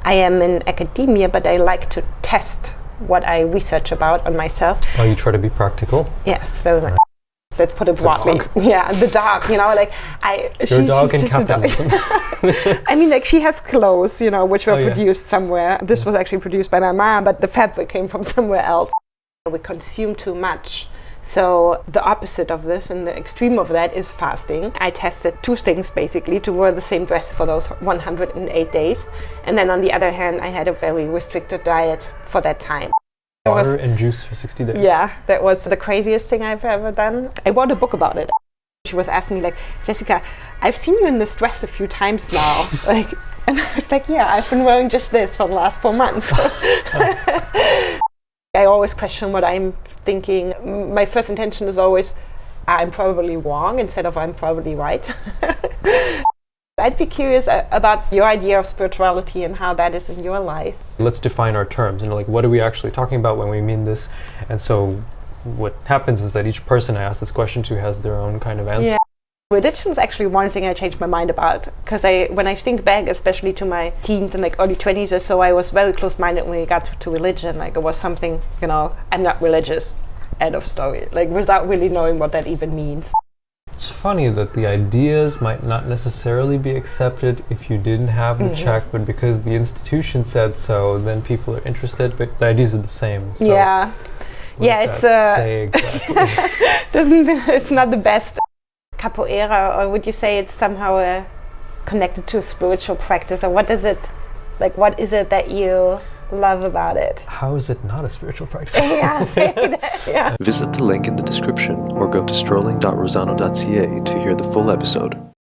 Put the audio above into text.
I am in academia, but I like to test what I research about on myself. Oh, you try to be practical? Yes, very much. Let's put it broadly. Yeah, the dog, you know, like Your dog and capitalism. I mean, like she has clothes, you know, which were Oh, yeah. produced somewhere. This was actually produced by my mom, but the fabric came from somewhere else. We consume too much. So the opposite of this and the extreme of that is fasting. I tested 2 things basically, to wear the same dress for those 108 days. And then on the other hand, I had a very restricted diet for that time. Water and juice for 60 days. Yeah, that was the craziest thing I've ever done. I wrote a book about it. She was asking me like, Jessica, I've seen you in this dress a few times now. Like, and I was like, yeah, I've been wearing just this for the last 4 months. I always question what I'm thinking. My first intention is always, I'm probably wrong instead of I'm probably right. I'd be curious about your idea of spirituality and how that is in your life. Let's define our terms, you know, like what are we actually talking about when we mean this? And so what happens is that each person I ask this question to has their own kind of answer. Yeah. Religion is actually one thing I changed my mind about, because when I think back, especially to my teens and like early 20s or so, I was very close-minded when it got to religion. Like it was something, you know, I'm not religious, end of story, like without really knowing what that even means. It's funny that the ideas might not necessarily be accepted if you didn't have the check, but because the institution said so, then people are interested, but the ideas are the same. So Yeah. Yeah, what does that say exactly? It's not the best. Capoeira, or would you say it's somehow connected to a spiritual practice, or what is it? Like, what is it that you love about it? How is it not a spiritual practice? Yeah. Visit the link in the description or go to strolling.rosano.ca to hear the full episode.